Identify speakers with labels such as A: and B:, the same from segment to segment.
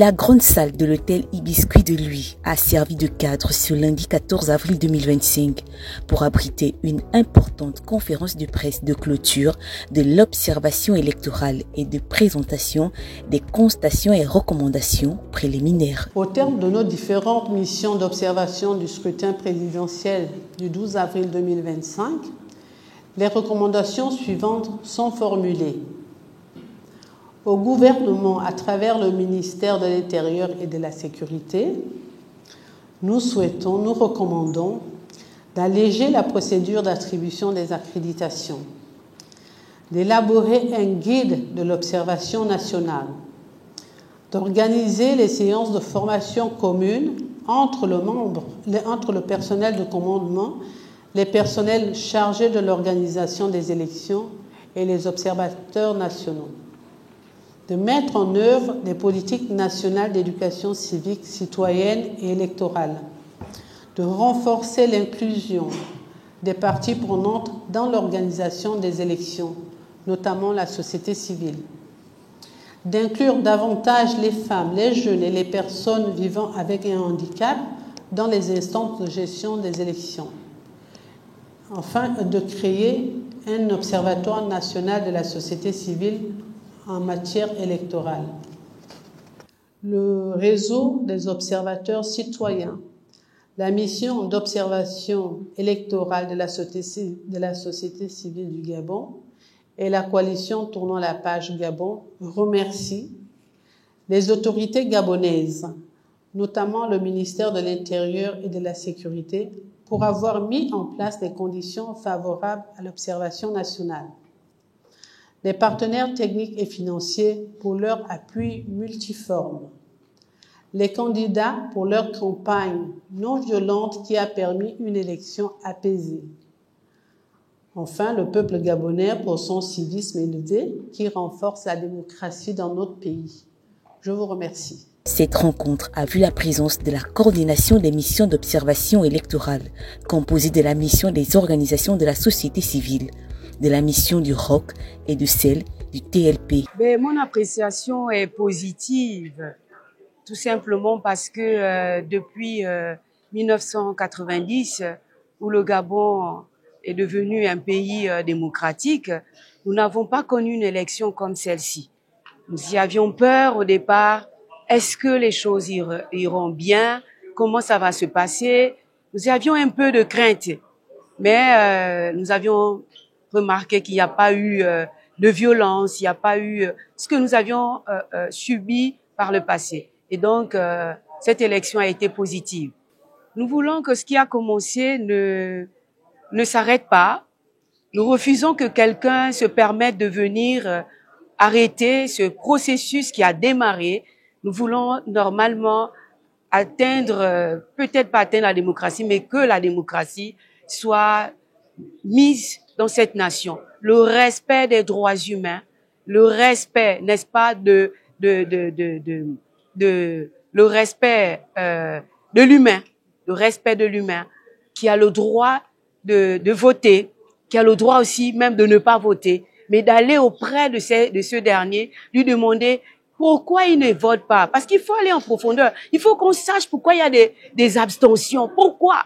A: La grande salle de l'hôtel Ibiscuit de Lui a servi de cadre ce lundi 14 avril 2025 pour abriter une importante conférence de presse de clôture de l'observation électorale et de présentation des constatations et recommandations préliminaires.
B: Au terme de nos différentes missions d'observation du scrutin présidentiel du 12 avril 2025, les recommandations suivantes sont formulées. Au gouvernement, à travers le ministère de l'Intérieur et de la Sécurité, nous recommandons d'alléger la procédure d'attribution des accréditations, d'élaborer un guide de l'observation nationale, d'organiser les séances de formation communes entre le personnel de commandement, les personnels chargés de l'organisation des élections et les observateurs nationaux, de mettre en œuvre des politiques nationales d'éducation civique, citoyenne et électorale, de renforcer l'inclusion des parties prenantes dans l'organisation des élections, notamment la société civile, d'inclure davantage les femmes, les jeunes et les personnes vivant avec un handicap dans les instances de gestion des élections. Enfin, de créer un observatoire national de la société civile en matière électorale. Le réseau des observateurs citoyens, la mission d'observation électorale de la société civile du Gabon et la coalition Tournant la page Gabon remercient les autorités gabonaises, notamment le ministère de l'Intérieur et de la Sécurité, pour avoir mis en place des conditions favorables à l'observation nationale. Les partenaires techniques et financiers pour leur appui multiforme, les candidats pour leur campagne non violente qui a permis une élection apaisée. Enfin, le peuple gabonais pour son civisme élevé qui renforce la démocratie dans notre pays. Je vous remercie.
A: Cette rencontre a vu la présence de la coordination des missions d'observation électorale, composée de la mission des organisations de la société civile, de la mission du ROC et de celle du TLP.
C: Mon appréciation est positive, tout simplement parce que depuis 1990, où le Gabon est devenu un pays démocratique, nous n'avons pas connu une élection comme celle-ci. Nous y avions peur au départ. Est-ce que les choses iront bien? Comment ça va se passer? Nous avions un peu de crainte, mais nous avions remarqué qu'il n'y a pas eu de violence, il n'y a pas eu ce que nous avions subi par le passé. Et donc, cette élection a été positive. Nous voulons que ce qui a commencé ne s'arrête pas. Nous refusons que quelqu'un se permette de venir arrêter ce processus qui a démarré. Nous voulons normalement atteindre, peut-être pas atteindre la démocratie, mais que la démocratie soit mise dans cette nation. Le respect des droits humains, le respect, n'est-ce pas, le respect de l'humain, le respect de l'humain, qui a le droit de voter, qui a le droit aussi même de ne pas voter, mais d'aller auprès de ce dernier, lui demander pourquoi il ne vote pas. Parce qu'il faut aller en profondeur. Il faut qu'on sache pourquoi il y a des abstentions. Pourquoi?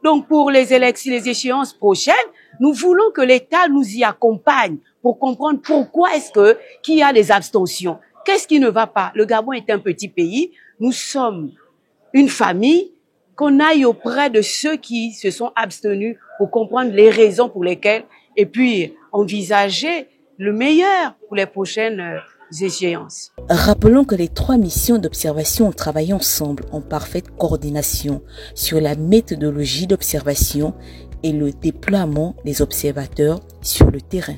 C: Donc, pour les élections, les échéances prochaines, nous voulons que l'État nous y accompagne pour comprendre pourquoi est-ce qu'il y a des abstentions. Qu'est-ce qui ne va pas? Le Gabon est un petit pays. Nous sommes une famille. Qu'on aille auprès de ceux qui se sont abstenus pour comprendre les raisons pour lesquelles et puis envisager le meilleur pour les prochaines échéances.
A: Rappelons que les 3 missions d'observation ont travaillé ensemble en parfaite coordination sur la méthodologie d'observation et le déploiement des observateurs sur le terrain.